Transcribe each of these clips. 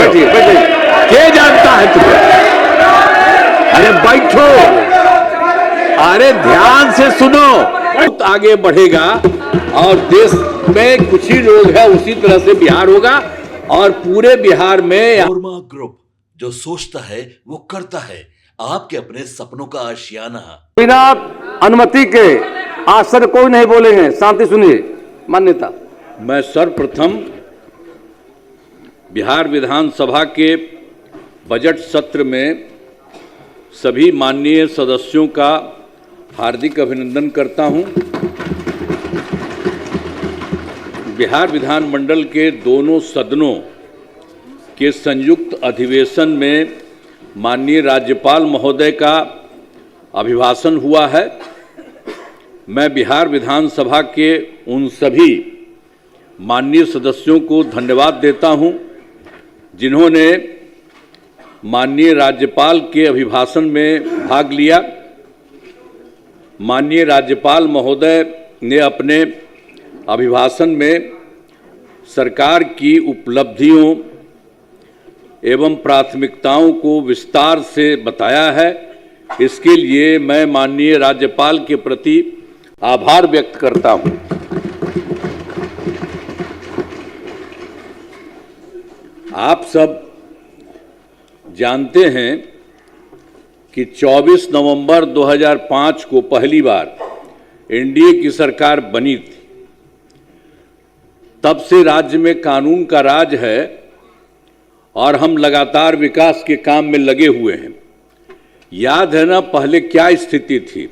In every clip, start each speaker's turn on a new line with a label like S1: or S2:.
S1: बैठिए बैठिए।
S2: क्या जानता है तुम्हें? अरे बैठो, अरे ध्यान से सुनो। बहुत आगे बढ़ेगा और देश में कुछ ही लोग हैं, उसी तरह से बिहार होगा और पूरे बिहार में।
S3: नोरमा ग्रुप, जो सोचता है वो करता है। आपके अपने सपनों का आशियाना।
S1: बिना अनुमति के आज सर कोई नहीं बोलेंगे, शांति सुनिए। मान्यता।
S2: मैं सर्वप्रथम बिहार विधानसभा के बजट सत्र में सभी माननीय सदस्यों का हार्दिक अभिनंदन करता हूं। बिहार विधानमंडल के दोनों सदनों के संयुक्त अधिवेशन में माननीय राज्यपाल महोदय का अभिभाषण हुआ है। मैं बिहार विधानसभा के उन सभी माननीय सदस्यों को धन्यवाद देता हूं जिन्होंने माननीय राज्यपाल के अभिभाषण में भाग लिया। माननीय राज्यपाल महोदय ने अपने अभिभाषण में सरकार की उपलब्धियों एवं प्राथमिकताओं को विस्तार से बताया है। इसके लिए मैं माननीय राज्यपाल के प्रति आभार व्यक्त करता हूं। आप सब जानते हैं कि 24 नवंबर 2005 को पहली बार एनडीए की सरकार बनी थी। तब से राज्य में कानून का राज है और हम लगातार विकास के काम में लगे हुए हैं। याद है ना पहले क्या स्थिति थी?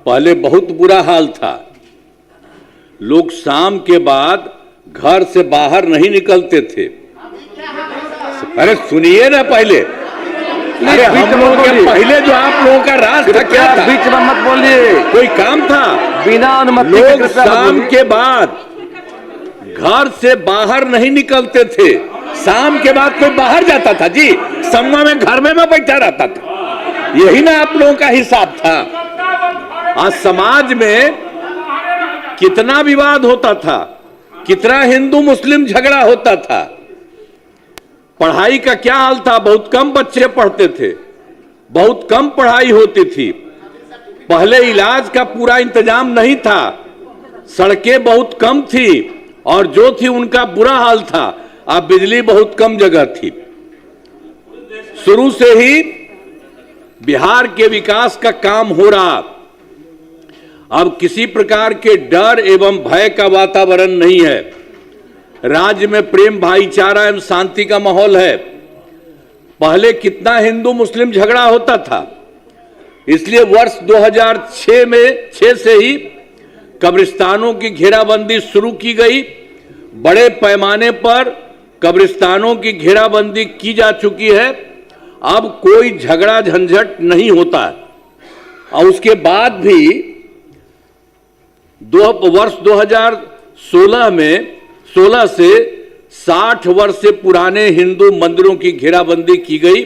S2: पहले बहुत बुरा हाल था। लोग शाम के बाद घर से बाहर नहीं निकलते थे। अरे सुनिए ना पहले, अरे हम लोग के पहले जो आप लोगों का राज था क्या था?
S1: बीच में मत बोलिए।
S2: कोई काम था?
S1: बिना अनुमति
S2: लोग शाम के बाद घर से बाहर नहीं निकलते थे। शाम के बाद कोई बाहर जाता था जी? सम्मा में घर में मैं बैठा रहता था। यही ना आप लोगों का हिसाब था। आज समाज में कितना विवाद होता था, कितना हिंदू मुस्लिम झगड़ा होता था। पढ़ाई का क्या हाल था? बहुत कम बच्चे पढ़ते थे, बहुत कम पढ़ाई होती थी। पहले इलाज का पूरा इंतजाम नहीं था, सड़कें बहुत कम थी और जो थी उनका बुरा हाल था। अब बिजली बहुत कम जगह थी। शुरू से ही बिहार के विकास का काम हो रहा। अब किसी प्रकार के डर एवं भय का वातावरण नहीं है। राज्य में प्रेम, भाईचारा एवं शांति का माहौल है। पहले कितना हिंदू मुस्लिम झगड़ा होता था। इसलिए वर्ष 2006 से ही कब्रिस्तानों की घेराबंदी शुरू की गई। बड़े पैमाने पर कब्रिस्तानों की घेराबंदी की जा चुकी है। अब कोई झगड़ा झंझट नहीं होता है। और उसके बाद भी वर्ष 2016 में 16 से 60 वर्ष से पुराने हिंदू मंदिरों की घेराबंदी की गई,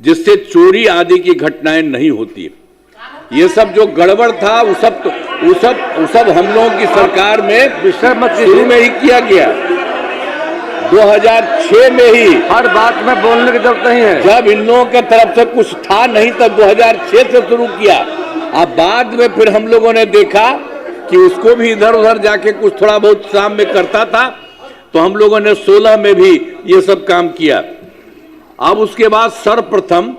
S2: जिससे चोरी आदि की घटनाएं नहीं होती। ये सब जो गड़बड़ था वो सब हम लोगों की सरकार में शुरू में ही किया गया। 2006 में ही।
S1: हर बात में बोलने की जरूरत नहीं है।
S2: जब इन लोगों की तरफ से कुछ था नहीं तब 2006 से शुरू किया। अब बाद में फिर हम लोगों ने देखा कि उसको भी इधर उधर जाके कुछ थोड़ा बहुत शाम में करता था, तो हम लोगों ने 16 में भी ये सब काम किया। अब उसके बाद सर्वप्रथम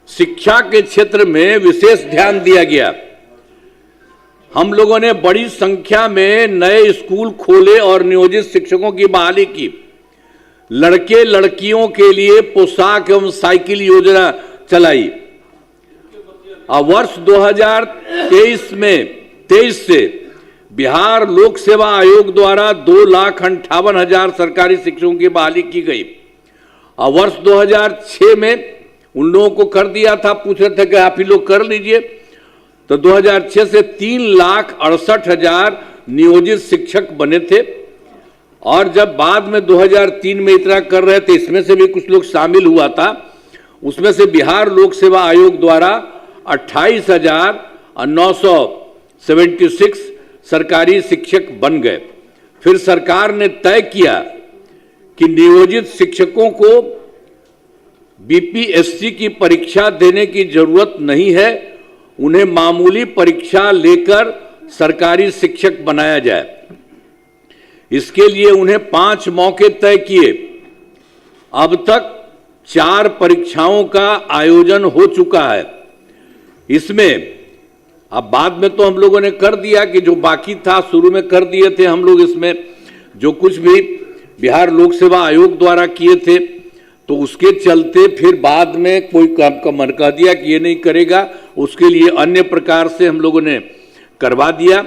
S2: शिक्षा के क्षेत्र में विशेष ध्यान दिया गया। हम लोगों ने बड़ी संख्या में नए स्कूल खोले और नियोजित शिक्षकों की बहाली की। लड़के लड़कियों के लिए पोशाक एवं साइकिल योजना चलाई। अब वर्ष 2023 से बिहार लोक सेवा आयोग द्वारा 2,58,000 सरकारी शिक्षकों की बहाली की गई। और वर्ष 2006 में उन लोगों को कर दिया था, पूछ रहे थे कि आप ही लोग कर लीजिए, तो 2006 से 3,68,000 नियोजित शिक्षक बने थे। और जब बाद में 2003 में इतना कर रहे थे, इसमें से भी कुछ लोग शामिल हुआ था, उसमें से बिहार लोक सेवा आयोग द्वारा 28,976 सरकारी शिक्षक बन गए। फिर सरकार ने तय किया कि नियोजित शिक्षकों को बीपीएससी की परीक्षा देने की जरूरत नहीं है, उन्हें मामूली परीक्षा लेकर सरकारी शिक्षक बनाया जाए। इसके लिए उन्हें 5 मौके तय किए। अब तक 4 परीक्षाओं का आयोजन हो चुका है। इसमें अब बाद में तो हम लोगों ने कर दिया कि जो बाकी था शुरू में कर दिए थे हम लोग, इसमें जो कुछ भी बिहार लोक सेवा आयोग द्वारा किए थे, तो उसके चलते फिर बाद में कोई काम का मन कह दिया कि ये नहीं करेगा, उसके लिए अन्य प्रकार से हम लोगों ने करवा दिया।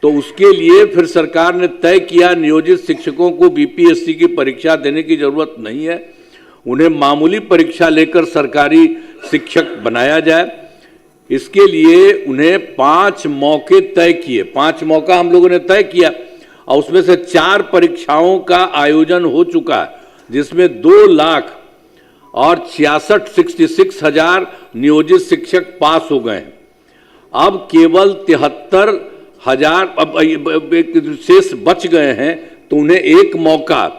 S2: तो उसके लिए फिर सरकार ने तय किया नियोजित शिक्षकों को बीपीएससी की परीक्षा देने की जरूरत नहीं है, उन्हें मामूली परीक्षा लेकर सरकारी शिक्षक बनाया जाए। इसके लिए उन्हें 5 मौके तय किए, 5 मौका हम लोगों ने तय किया और उसमें से 4 परीक्षाओं का आयोजन हो चुका है, जिसमें 2,66,000 नियोजित शिक्षक पास हो गए हैं। अब केवल 73,000 अब शेष बच गए हैं, तो उन्हें 1 मौका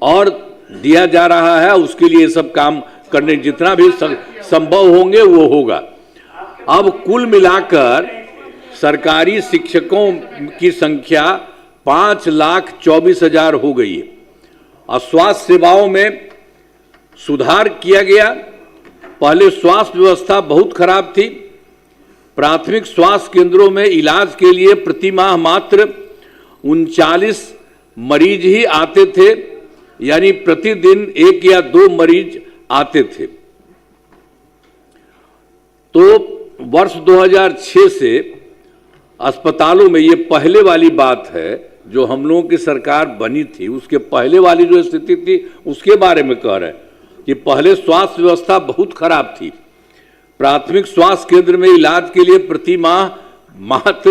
S2: और दिया जा रहा है। उसके लिए सब काम करने जितना भी संभव होंगे वो होगा। अब कुल मिलाकर सरकारी शिक्षकों की संख्या 5,24,000 हो गई है। और स्वास्थ्य सेवाओं में सुधार किया गया। पहले स्वास्थ्य व्यवस्था बहुत खराब थी। प्राथमिक स्वास्थ्य केंद्रों में इलाज के लिए प्रति माह मात्र 39 मरीज ही आते थे, यानी प्रतिदिन 1 या 2 मरीज आते थे। तो वर्ष 2006 से अस्पतालों में, ये पहले वाली बात है जो हम लोगों की सरकार बनी थी, उसके पहले वाली जो स्थिति थी उसके बारे में कह रहे हैं कि पहले स्वास्थ्य व्यवस्था बहुत खराब थी। प्राथमिक स्वास्थ्य केंद्र में इलाज के लिए प्रति माह मात्र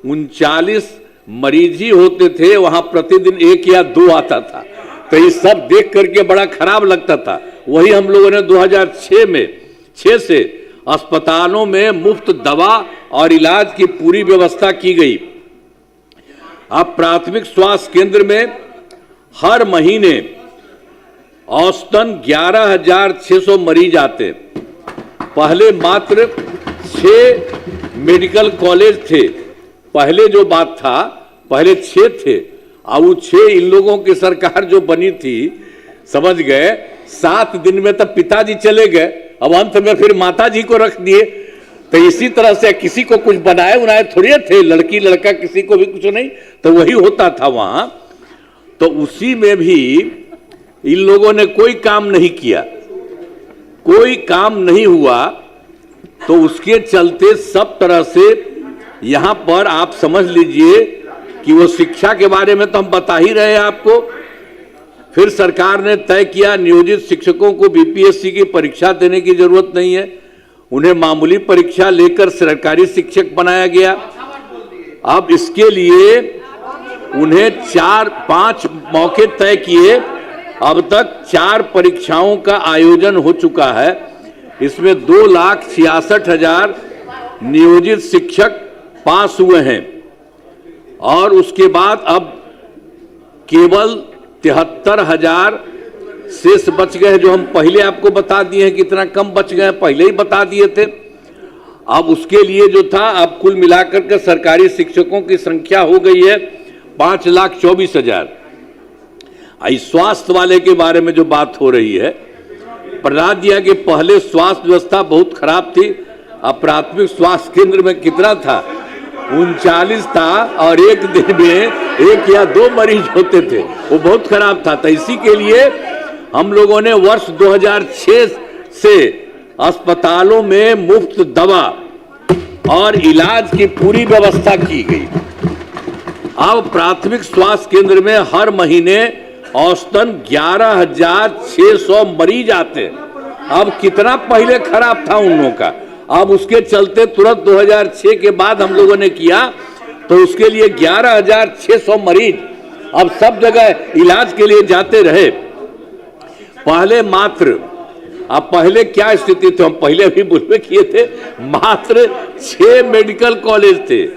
S2: 39 मरीज ही होते थे, वहां प्रतिदिन 1 या 2 आता था। तो ये सब देख करके बड़ा खराब लगता था। वही हम लोगों ने 2006 से अस्पतालों में मुफ्त दवा और इलाज की पूरी व्यवस्था की गई। अब प्राथमिक स्वास्थ्य केंद्र में हर महीने औसतन 11,600 मरीज आते। पहले मात्र 6 मेडिकल कॉलेज थे। पहले जो बात था, पहले 6 थे। अब वो 6 इन लोगों की सरकार जो बनी थी, समझ गए, 7 दिन में तब पिताजी चले गए, अब अंत में फिर माताजी को रख दिए। तो इसी तरह से किसी को कुछ बनाए उनाए थोड़े थे, लड़की लड़का किसी को भी कुछ नहीं, तो वही होता था वहां। तो उसी में भी इन लोगों ने कोई काम नहीं किया, कोई काम नहीं हुआ। तो उसके चलते सब तरह से यहां पर आप समझ लीजिए कि वो शिक्षा के बारे में तो हम बता ही रहे हैं आपको। फिर सरकार ने तय किया नियोजित शिक्षकों को बीपीएससी की परीक्षा देने की जरूरत नहीं है, उन्हें मामूली परीक्षा लेकर सरकारी शिक्षक बनाया गया। अब इसके लिए उन्हें 4-5 मौके तय किए। अब तक 4 परीक्षाओं का आयोजन हो चुका है। इसमें 2,66,000 नियोजित शिक्षक पास हुए हैं और उसके बाद अब केवल 73,000 शेष बच गए, जो हम पहले आपको बता दिए हैं। कितना कम बच गए पहले ही बता दिए थे। अब उसके लिए जो था, अब कुल मिलाकर के सरकारी शिक्षकों की संख्या हो गई है 5,24,000। स्वास्थ्य वाले के बारे में जो बात हो रही है, प्रहलाद जी कि पहले स्वास्थ्य व्यवस्था बहुत खराब थी। अब प्राथमिक स्वास्थ्य केंद्र में कितना था, 39 था और एक दिन में 1 या 2 मरीज होते थे, वो बहुत खराब था। तो इसी के लिए हम लोगों ने वर्ष 2006 से अस्पतालों में मुफ्त दवा और इलाज की पूरी व्यवस्था की गई। अब प्राथमिक स्वास्थ्य केंद्र में हर महीने औसतन 11,600 मरीज आते। अब कितना पहले खराब था उन लोगों का। अब उसके चलते तुरंत 2006 के बाद हम लोगों ने किया, तो उसके लिए 11,600 मरीज अब सब जगह इलाज के लिए जाते रहे। पहले मात्र, अब पहले क्या स्थिति थी, हम पहले भी बुलवे किए थे, मात्र 6 मेडिकल कॉलेज थे।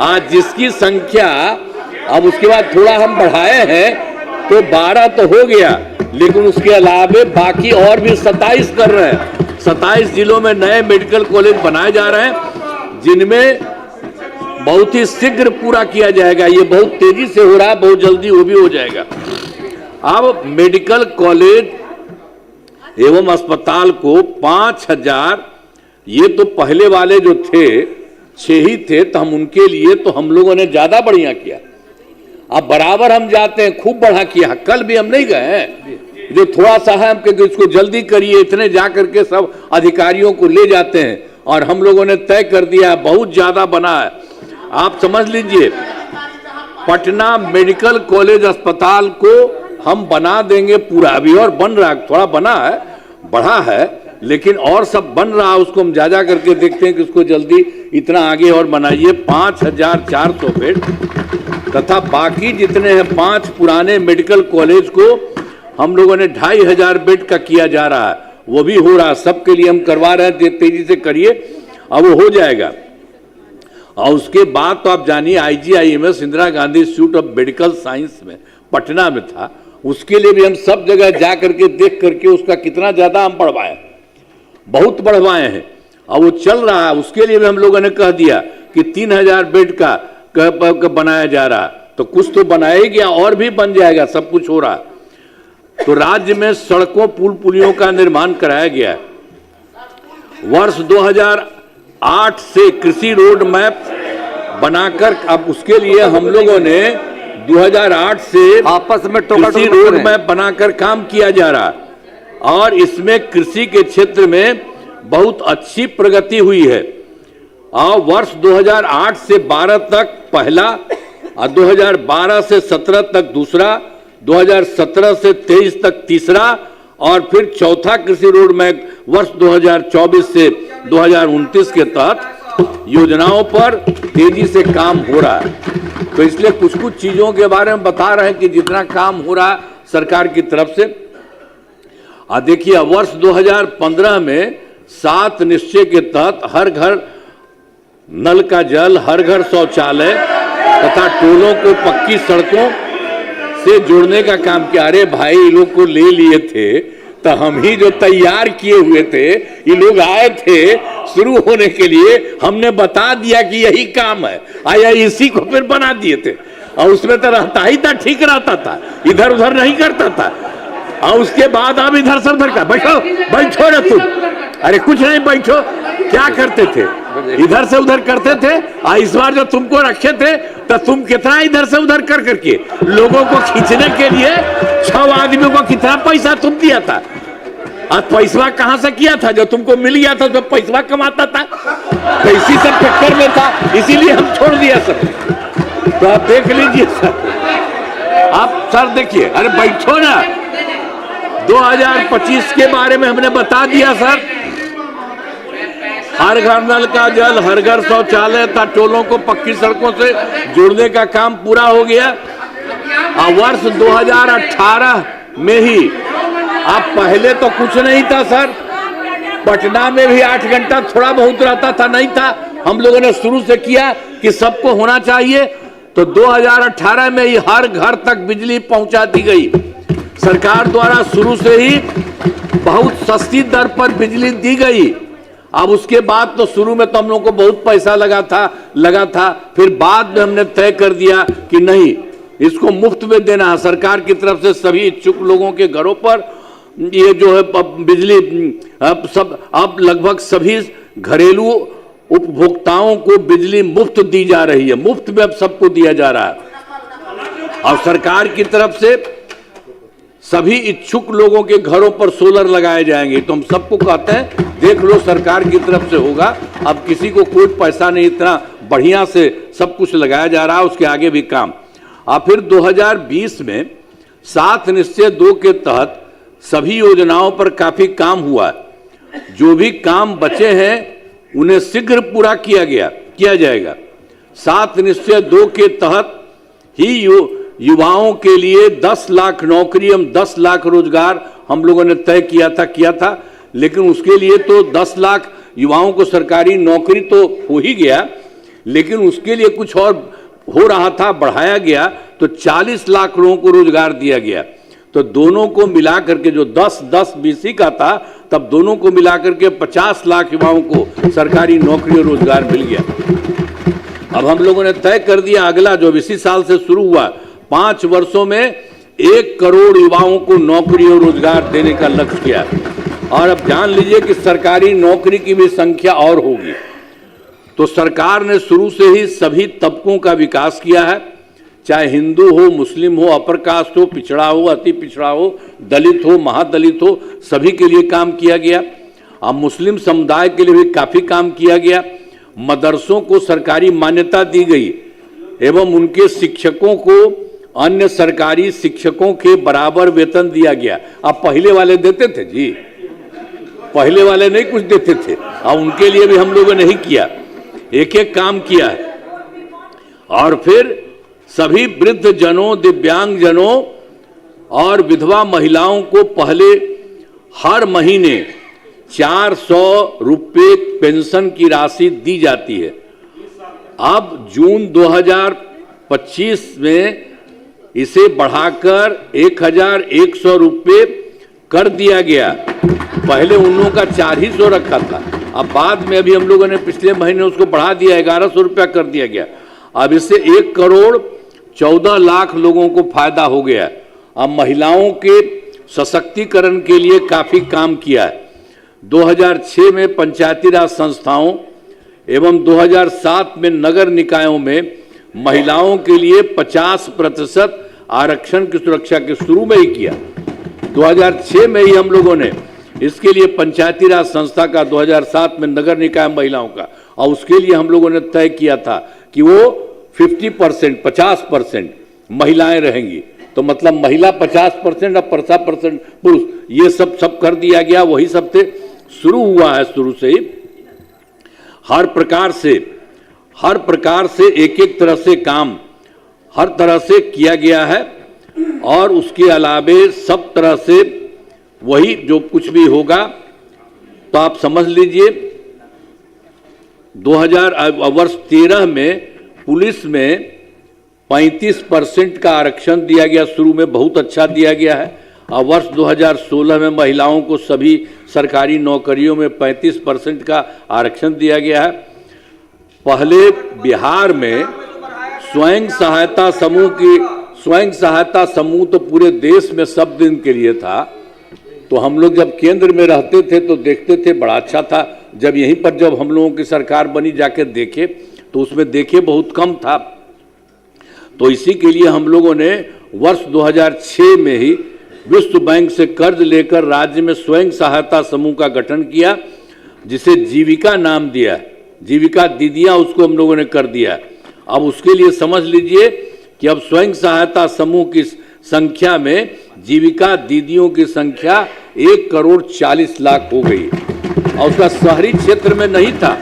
S2: आज जिसकी संख्या, अब उसके बाद थोड़ा हम बढ़ाए हैं, तो 12 तो हो गया, लेकिन उसके अलावे बाकी और भी 27 कर रहे हैं। 27 जिलों में नए मेडिकल कॉलेज बनाए जा रहे हैं, जिनमें बहुत ही शीघ्र पूरा किया जाएगा। ये बहुत तेजी से हो रहा है, बहुत जल्दी वो भी हो जाएगा। अब मेडिकल कॉलेज एवं अस्पताल को 5000, ये तो पहले वाले जो थे 6 ही थे, तो हम उनके लिए तो हम लोगों ने ज्यादा बढ़िया किया। अब बराबर हम जाते हैं, खूब बढ़ा किया। कल भी हम नहीं गए हैं, जो थोड़ा सा है हम इसको जल्दी करिए, इतने जा करके सब अधिकारियों को ले जाते हैं, और हम लोगों ने तय कर दिया है, बहुत ज्यादा बना है। आप समझ लीजिए, पटना मेडिकल कॉलेज अस्पताल को हम बना देंगे पूरा। अभी और बन रहा है, थोड़ा बना है, बढ़ा है, लेकिन और सब बन रहा है। उसको हम जा करके देखते हैं कि उसको जल्दी इतना आगे और बनाइए। 5400 बेड, तथा बाकी जितने हैं 5 पुराने मेडिकल कॉलेज को हम लोगों ने 2500 बेड का किया जा रहा है। वो भी हो रहा है, सबके लिए हम करवा रहे हैं, तेजी से करिए, अब वो हो जाएगा। और उसके बाद तो आप जानिए, IGIMS Indira Gandhi institute of medical science में पटना में था, उसके लिए भी हम सब जगह जा करके देख करके उसका कितना ज्यादा हम बढ़वाए, बहुत बढ़वाए हैं, और वो चल रहा है। उसके लिए भी हम लोगों ने कह दिया कि 3000 बेड का बनाया जा रहा है, तो कुछ तो बनाया ही गया, और भी बन जाएगा, सब कुछ हो रहा है। तो राज्य में सड़कों पुल पुलियों का निर्माण कराया गया है। वर्ष 2008 से कृषि रोड मैप बनाकर, अब उसके लिए हम लोगों ने 2008 से
S1: आपस में
S2: कृषि रोड मैप बनाकर काम किया जा रहा है, और इसमें कृषि के क्षेत्र में बहुत अच्छी प्रगति हुई है। और वर्ष 2008 से 12 तक पहला, और 2012 से 17 तक दूसरा, 2017 से 23 तक तीसरा, और फिर चौथा कृषि रोड मैप वर्ष 2024 से 2029 के तहत योजनाओं पर तेजी से काम हो रहा है। तो इसलिए कुछ कुछ चीजों के बारे में बता रहे हैं कि जितना काम हो रहा है सरकार की तरफ से। देखिए, वर्ष 2015 में 7 निश्चय के तहत हर घर नल का जल, हर घर शौचालय तथा टोलों को पक्की सड़कों से जोड़ने का काम किया। अरे भाई, ये लोग को ले लिए थे, तो हम ही जो तैयार किए हुए थे, ये लोग आए थे शुरू होने के लिए, हमने बता दिया कि यही काम है, आया इसी को फिर बना दिए थे। और उसमें तो रहता ही था, ठीक रहता था, इधर उधर नहीं करता था। और उसके बाद अब इधर से उधर का, बैठो बैठो ना तुम, अरे कुछ नहीं, बैठो। क्या करते थे, इधर से उधर करते थे। इस बार जो तुमको रखे थे, तो तुम कितना इधर से उधर कर करके लोगों को खींचने के लिए 6 आदमियों को कितना पैसा तुम दिया था, और पैसा कहां से किया था? जो तुमको मिल गया था तो पैसा कमाता था, तो इसी सब चक्कर में था, इसीलिए हम छोड़ दिया सब। तो आप देख लीजिए सर, आप सर देखिए, अरे बैठो ना। 2025 के बारे में हमने बता दिया सर, हर घर नल का जल, हर घर शौचालय तथा टोलों को पक्की सड़कों से जोड़ने का काम पूरा हो गया। और वर्ष 2018 में ही, अब पहले तो कुछ नहीं था सर, पटना में भी 8 घंटा थोड़ा बहुत रहता था, नहीं था। हम लोगों ने शुरू से किया कि सबको होना चाहिए, तो 2018 में ही हर घर तक बिजली पहुंचा दी गई। सरकार द्वारा शुरू से ही बहुत सस्ती दर पर बिजली दी गई। अब उसके बाद तो शुरू में तो हम लोगों को बहुत पैसा लगा था, फिर बाद में हमने तय कर दिया कि नहीं, इसको मुफ्त में देना है। सरकार की तरफ से सभी इच्छुक लोगों के घरों पर ये जो है बिजली अब लगभग सभी घरेलू उपभोक्ताओं को बिजली मुफ्त दी जा रही है, मुफ्त में अब सबको दिया जा रहा है। और सरकार की तरफ से सभी इच्छुक लोगों के घरों पर सोलर लगाए जाएंगे। तो हम सबको कहते हैं, देख लो, सरकार की तरफ से होगा, अब किसी को कोई पैसा नहीं, इतना बढ़िया से सब कुछ लगाया जा रहा है, उसके आगे भी काम। और फिर 2020 में 7 निश्चय 2 के तहत सभी योजनाओं पर काफी काम हुआ। जो भी काम बचे हैं उन्हें शीघ्र पूरा किया जाएगा। 7 निश्चय 2 के तहत ही युवाओं के लिए 10 लाख नौकरी, हम 10 लाख रोजगार हम लोगों ने तय किया था। लेकिन उसके लिए तो 10 लाख युवाओं को सरकारी नौकरी तो हो ही गया, लेकिन उसके लिए कुछ और हो रहा था बढ़ाया गया तो 40 लाख लोगों को रोजगार दिया गया। तो दोनों को मिला करके जो 10-10 बीसी का था, तब दोनों को मिला करके 50 लाख युवाओं को सरकारी नौकरी और रोजगार मिल गया। अब हम लोगों ने तय कर दिया अगला जो इसी साल से शुरू हुआ 5 वर्षों में 1 करोड़ युवाओं को नौकरी और रोजगार देने का लक्ष्य किया। और अब जान लीजिए कि सरकारी नौकरी की भी संख्या और होगी। तो सरकार ने शुरू से ही सभी तबकों का विकास किया है, चाहे हिंदू हो, मुस्लिम हो, अपर कास्ट हो, पिछड़ा हो, अति पिछड़ा हो, दलित हो, महादलित हो, सभी के लिए काम किया गया। अब मुस्लिम समुदाय के लिए भी काफी काम किया गया। मदरसों को सरकारी मान्यता दी गई एवं उनके शिक्षकों को अन्य सरकारी शिक्षकों के बराबर वेतन दिया गया। अब पहले वाले देते थे जी, पहले वाले नहीं कुछ देते थे, अब उनके लिए भी हम लोगों ने नहीं किया, एक एक काम किया है। और फिर सभी वृद्ध जनों, दिव्यांग जनों और विधवा महिलाओं को पहले हर महीने 400 रुपये पेंशन की राशि दी जाती है। अब जून 2025 में इसे बढ़ाकर 1100 रुपये कर दिया गया। पहले उन लोगों का 400 रखा था, अब बाद में अभी हम लोगों ने पिछले महीने उसको बढ़ा दिया, 1100 रुपया कर दिया गया। अब इससे 1 करोड़ 14 लाख लोगों को फायदा हो गया। अब महिलाओं के सशक्तिकरण के लिए काफी काम किया है। 2006 में पंचायती राज संस्थाओं एवं 2007 में नगर निकायों में महिलाओं के लिए 50% आरक्षण की सुरक्षा के शुरू में ही किया। 2006 में ही हम लोगों ने इसके लिए पंचायती राज संस्था का, 2007 में नगर निकाय महिलाओं का, और उसके लिए हम लोगों ने तय किया था कि वो 50% महिलाएं रहेंगी। तो मतलब महिला 50% और 50% पुरुष, ये सब कर दिया गया। वही सब से शुरू हुआ है, शुरू से ही हर प्रकार से एक तरह से काम हर तरह से किया गया है। और उसके अलावे सब तरह से वही जो कुछ भी होगा, तो आप समझ लीजिए 2013 में पुलिस में 35% का आरक्षण दिया गया, शुरू में बहुत अच्छा दिया गया है। और वर्ष 2016 में महिलाओं को सभी सरकारी नौकरियों में 35% का आरक्षण दिया गया है। पहले बिहार में स्वयं सहायता समूह तो पूरे देश में सब दिन के लिए था। तो हम लोग जब केंद्र में रहते थे तो देखते थे, बड़ा अच्छा था। जब यहीं पर जब हम लोगों की सरकार बनी जाके देखे तो उसमें देखे बहुत कम था। तो इसी के लिए हम लोगों ने वर्ष 2006 में ही विश्व बैंक से कर्ज लेकर राज्य में स्वयं सहायता समूह का गठन किया, जिसे जीविका नाम दिया। जीविका दीदियां उसको हम लोगों ने कर दिया। अब उसके लिए समझ लीजिए कि अब स्वयं सहायता समूह की संख्या में जीविका दीदियों की संख्या 1 करोड़ 40 लाख हो गई, और उसका शहरी क्षेत्र में नहीं था।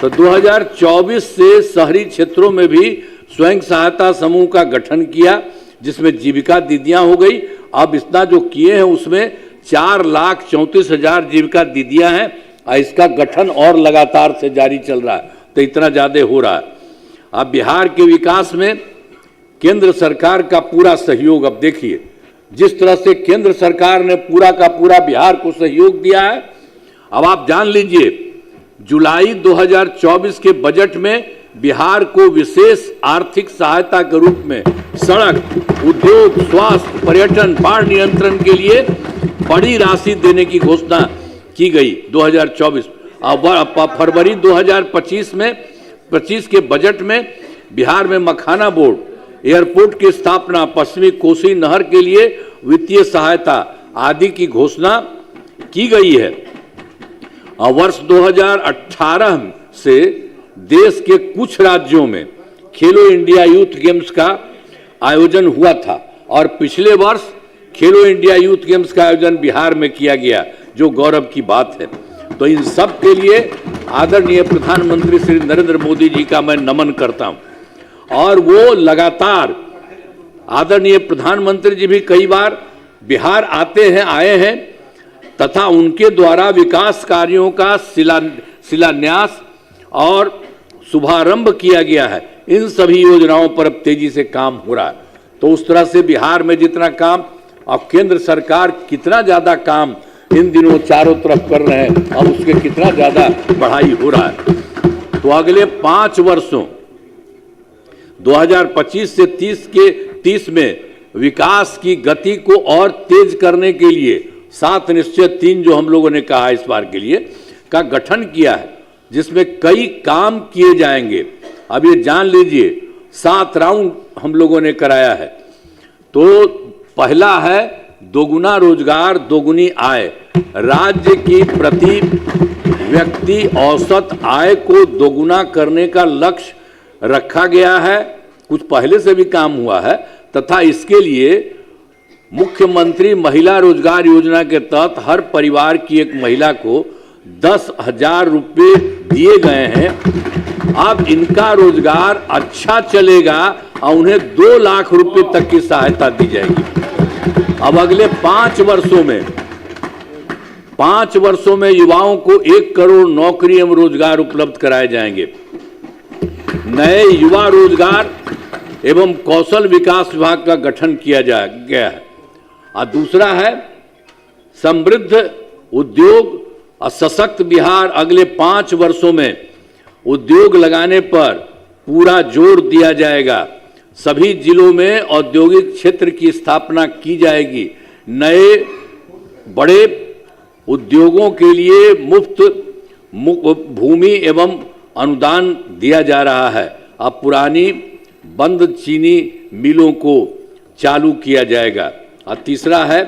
S2: तो 2024 से शहरी क्षेत्रों में भी स्वयं सहायता समूह का गठन किया, जिसमें जीविका दीदियां हो गई। अब इतना जो किए हैं उसमें 4,34,000 जीविका दीदियां हैं, और इसका गठन और लगातार से जारी चल रहा है। तो इतना ज़्यादा हो रहा है। अब बिहार के विकास में केंद्र सरकार का पूरा सहयोग, अब देखिए जिस तरह से केंद्र सरकार ने पूरा का पूरा बिहार को सहयोग दिया है। अब आप जान लीजिए जुलाई 2024 के बजट में बिहार को विशेष आर्थिक सहायता के रूप में सड़क, उद्योग, स्वास्थ्य, पर्यटन, बाढ़ नियंत्रण के लिए बड़ी राशि देने की घोषणा की गई 2024। अब फरवरी 2025 के बजट में बिहार में मखाना बोर्ड, एयरपोर्ट की स्थापना, पश्चिमी कोसी नहर के लिए वित्तीय सहायता आदि की घोषणा की गई है। और वर्ष 2018 से देश के कुछ राज्यों में खेलो इंडिया यूथ गेम्स का आयोजन हुआ था, और पिछले वर्ष खेलो इंडिया यूथ गेम्स का आयोजन बिहार में किया गया, जो गौरव की बात है। तो इन सब के लिए आदरणीय प्रधानमंत्री श्री नरेंद्र मोदी जी का मैं नमन करता हूं। और वो लगातार, आदरणीय प्रधानमंत्री जी भी कई बार बिहार आए हैं, तथा उनके द्वारा विकास कार्यों का शिलान्यास और शुभारंभ किया गया है। इन सभी योजनाओं पर अब तेजी से काम हो रहा है। तो उस तरह से बिहार में जितना काम और केंद्र सरकार कितना ज्यादा काम इन दिनों चारों तरफ कर रहे हैं, अब उसके कितना ज्यादा बढ़ाई हो रहा है। तो अगले 5 वर्षों 2025 से 30 में विकास की गति को और तेज करने के लिए 7 निश्चय 3 जो हम लोगों ने कहा इस बार के लिए का गठन किया है, जिसमें कई काम किए जाएंगे। अब ये जान लीजिए 7 राउंड हम लोगों ने कराया है। तो पहला है दोगुना रोजगार दोगुनी आय। राज्य की प्रति व्यक्ति औसत आय को दोगुना करने का लक्ष्य रखा गया है। कुछ पहले से भी काम हुआ है तथा इसके लिए मुख्यमंत्री महिला रोजगार योजना के तहत हर परिवार की एक महिला को 10,000 रुपये दिए गए हैं। अब इनका रोजगार अच्छा चलेगा और उन्हें 2 लाख रुपए तक की सहायता दी जाएगी। अब अगले 5 वर्षों में युवाओं को 1 करोड़ नौकरी एवं रोजगार उपलब्ध कराए जाएंगे। नए युवा रोजगार एवं कौशल विकास विभाग का गठन किया गया है। और दूसरा है समृद्ध उद्योग और सशक्त बिहार। अगले 5 वर्षों में उद्योग लगाने पर पूरा जोर दिया जाएगा। सभी जिलों में औद्योगिक क्षेत्र की स्थापना की जाएगी। नए बड़े उद्योगों के लिए मुफ्त भूमि एवं अनुदान दिया जा रहा है। अब पुरानी बंद चीनी मिलों को चालू किया जाएगा। और तीसरा है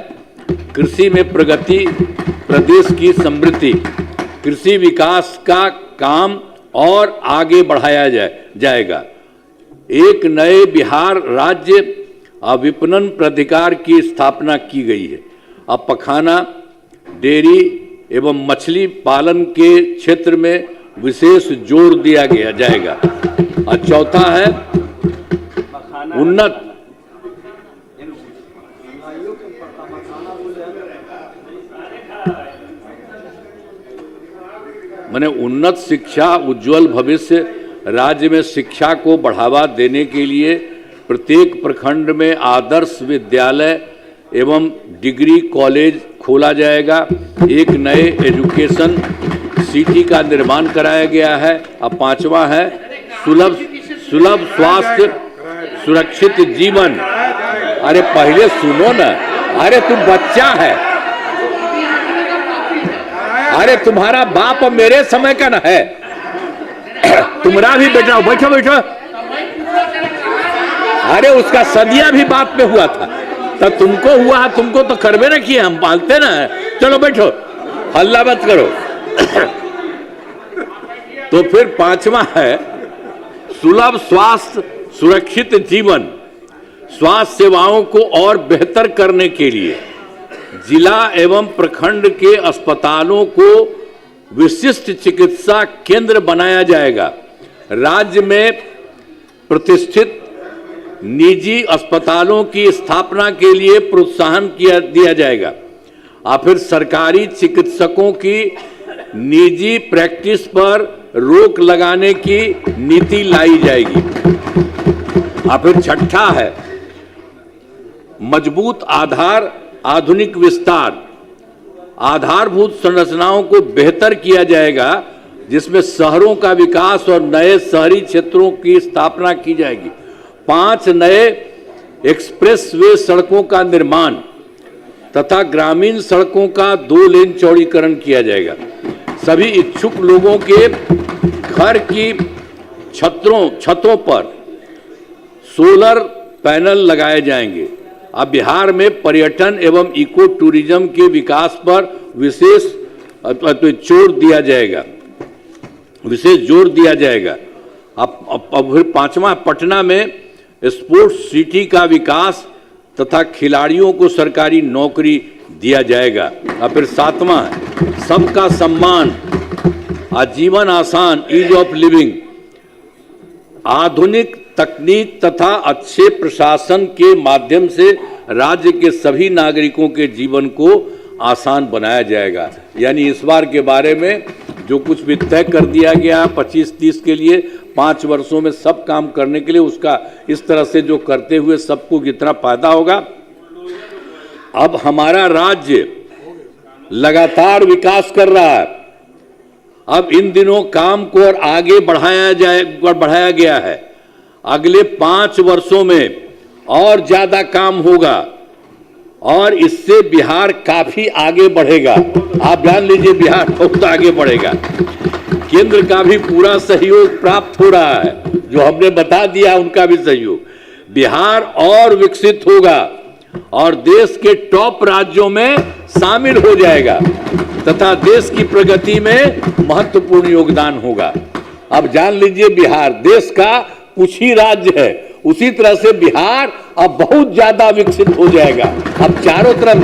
S2: कृषि में प्रगति, प्रदेश की समृद्धि। कृषि विकास का काम और आगे बढ़ाया जाएगा। एक नए बिहार राज्य विपणन प्राधिकार की स्थापना की गई है। अब पखाना, डेयरी एवं मछली पालन के क्षेत्र में विशेष जोर दिया जाएगा। और चौथा है उन्नत उन्नत शिक्षा, उज्जवल भविष्य। राज्य में शिक्षा को बढ़ावा देने के लिए प्रत्येक प्रखंड में आदर्श विद्यालय एवं डिग्री कॉलेज खोला जाएगा। एक नए एजुकेशन सिटी का निर्माण कराया गया है। अब 5वां है सुलभ स्वास्थ्य सुरक्षित जीवन। अरे पहले सुनो ना, अरे तुम बच्चा है, अरे तुम्हारा बाप मेरे समय का ना है, तुम्हारा भी बेटा। बैठो बैठो। अरे उसका सदिया भी बाप में हुआ था, तब तुमको हुआ, तुमको तो करवे ना किए, हम पालते ना। चलो बैठो, हल्ला मत करो। तो फिर 5वां है सुलभ स्वास्थ्य सुरक्षित जीवन। स्वास्थ्य सेवाओं को और बेहतर करने के लिए जिला एवं प्रखंड के अस्पतालों को विशिष्ट चिकित्सा केंद्र बनाया जाएगा। राज्य में प्रतिष्ठित निजी अस्पतालों की स्थापना के लिए प्रोत्साहन दिया जाएगा। और फिर सरकारी चिकित्सकों की निजी प्रैक्टिस पर रोक लगाने की नीति लाई जाएगी। और फिर छठा है मजबूत आधार आधुनिक विस्तार। आधारभूत संरचनाओं को बेहतर किया जाएगा, जिसमें शहरों का विकास और नए शहरी क्षेत्रों की स्थापना की जाएगी। 5 नए एक्सप्रेसवे सड़कों का निर्माण तथा ग्रामीण सड़कों का 2 लेन चौड़ीकरण किया जाएगा। सभी इच्छुक लोगों के घर की छतों पर सोलर पैनल लगाए जाएंगे। अब बिहार में पर्यटन एवं इको टूरिज्म के विकास पर विशेष जोर दिया जाएगा। अब फिर 5वां पटना में स्पोर्ट्स सिटी का विकास तथा खिलाड़ियों को सरकारी नौकरी दिया जाएगा। और फिर 7वां सबका सम्मान, आजीवन आसान, ईज ऑफ लिविंग। आधुनिक तकनीक तथा अच्छे प्रशासन के माध्यम से राज्य के सभी नागरिकों के जीवन को आसान बनाया जाएगा। यानी इस बार के बारे में जो कुछ भी तय कर दिया गया 25-30 के लिए 5 वर्षों में सब काम करने के लिए, उसका इस तरह से जो करते हुए सबको कितना फायदा होगा। अब हमारा राज्य लगातार विकास कर रहा है। अब इन दिनों काम को और आगे बढ़ाया गया है। अगले 5 वर्षों में और ज्यादा काम होगा और इससे बिहार काफी आगे बढ़ेगा। आप जान लीजिए बिहार बहुत आगे बढ़ेगा। केंद्र का भी पूरा सहयोग प्राप्त हो रहा है, जो हमने बता दिया उनका भी सहयोग। बिहार और विकसित होगा और देश के टॉप राज्यों में शामिल हो जाएगा तथा देश की प्रगति में महत्वपूर्ण योगदान होगा। अब जान लीजिए बिहार देश का कुछ ही राज्य है, उसी तरह से बिहार अब बहुत ज्यादा विकसित हो जाएगा। अब चारों तरफ